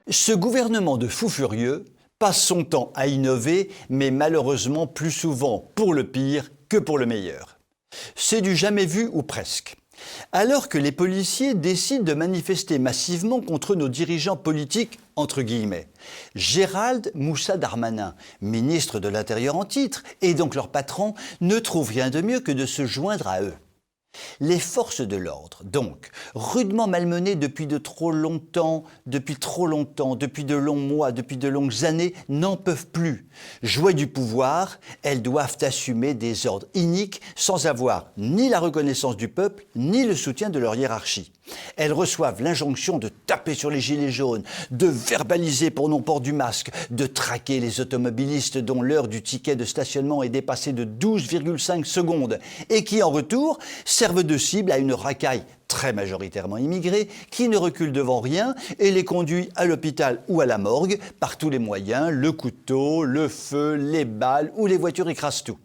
Ce gouvernement de fous furieux passe son temps à innover, mais malheureusement plus souvent pour le pire que pour le meilleur. C'est du jamais vu ou presque. Alors que les policiers décident de manifester massivement contre nos dirigeants politiques, entre guillemets, Gérald Moussa Darmanin, ministre de l'Intérieur en titre, et donc leur patron, ne trouve rien de mieux que de se joindre à eux. Les forces de l'ordre, donc, rudement malmenées depuis de depuis de longs mois, depuis de longues années, n'en peuvent plus. Jouer du pouvoir, elles doivent assumer des ordres iniques sans avoir ni la reconnaissance du peuple, ni le soutien de leur hiérarchie. Elles reçoivent l'injonction de taper sur les gilets jaunes, de verbaliser pour non-port du masque, de traquer les automobilistes dont l'heure du ticket de stationnement est dépassée de 12,5 secondes et qui, en retour, servent de cible à une racaille très majoritairement immigrée qui ne recule devant rien et les conduit à l'hôpital ou à la morgue par tous les moyens, le couteau, le feu, les balles ou les voitures écrasent tout.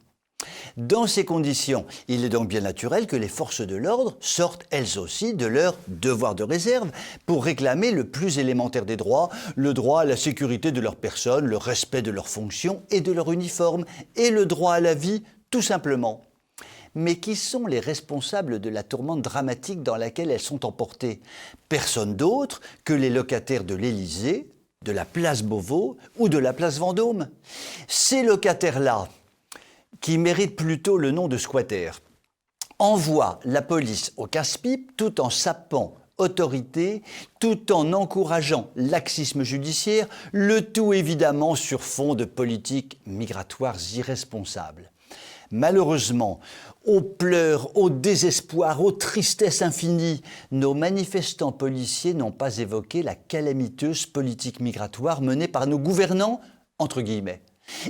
Dans ces conditions, il est donc bien naturel que les forces de l'ordre sortent elles aussi de leur devoir de réserve pour réclamer le plus élémentaire des droits, le droit à la sécurité de leur personne, le respect de leurs fonctions et de leur uniforme, et le droit à la vie, tout simplement. Mais qui sont les responsables de la tourmente dramatique dans laquelle elles sont emportées? Personne d'autre que les locataires de l'Élysée, de la place Beauvau ou de la place Vendôme. Ces locataires-là, qui méritent plutôt le nom de squatters, envoient la police au casse-pipe tout en sapant autorité, tout en encourageant laxisme judiciaire, le tout évidemment sur fond de politiques migratoires irresponsables. Malheureusement, aux pleurs, au désespoir, aux tristesses infinies, nos manifestants policiers n'ont pas évoqué la calamiteuse politique migratoire menée par nos gouvernants, entre guillemets.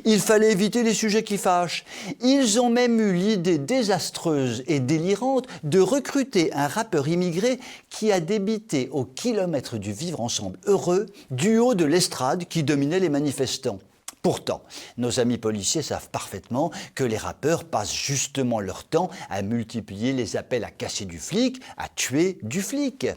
Il fallait éviter les sujets qui fâchent. Ils ont même eu l'idée désastreuse et délirante de recruter un rappeur immigré qui a débité au kilomètre du vivre ensemble heureux du haut de l'estrade qui dominait les manifestants. Pourtant, nos amis policiers savent parfaitement que les rappeurs passent justement leur temps à multiplier les appels à casser du flic, à tuer du flic.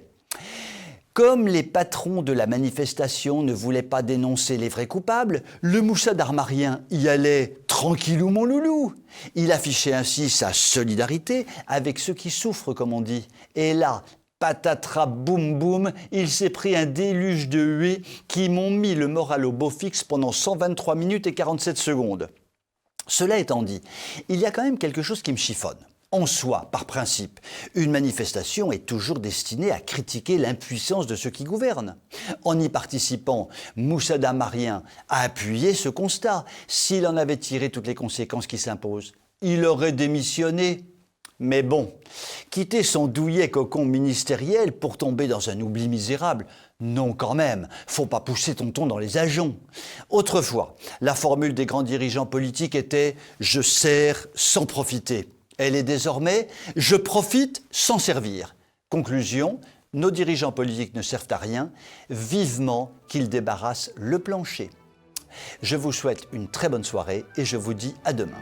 Comme les patrons de la manifestation ne voulaient pas dénoncer les vrais coupables, le Moussa Darmarien y allait tranquillou mon loulou. Il affichait ainsi sa solidarité avec ceux qui souffrent, comme on dit. Et là, patatras boum boum, il s'est pris un déluge de huées qui m'ont mis le moral au beau fixe pendant 123 minutes et 47 secondes. Cela étant dit, il y a quand même quelque chose qui me chiffonne. En soi, par principe, une manifestation est toujours destinée à critiquer l'impuissance de ceux qui gouvernent. En y participant, Moussa Darmarien a appuyé ce constat. S'il en avait tiré toutes les conséquences qui s'imposent, il aurait démissionné. Mais bon, quitter son douillet cocon ministériel pour tomber dans un oubli misérable, non quand même, faut pas pousser tonton dans les ajoncs. Autrefois, la formule des grands dirigeants politiques était « je sers sans profiter ». Elle est désormais « je profite sans servir ». Conclusion, nos dirigeants politiques ne servent à rien, vivement qu'ils débarrassent le plancher. Je vous souhaite une très bonne soirée et je vous dis à demain.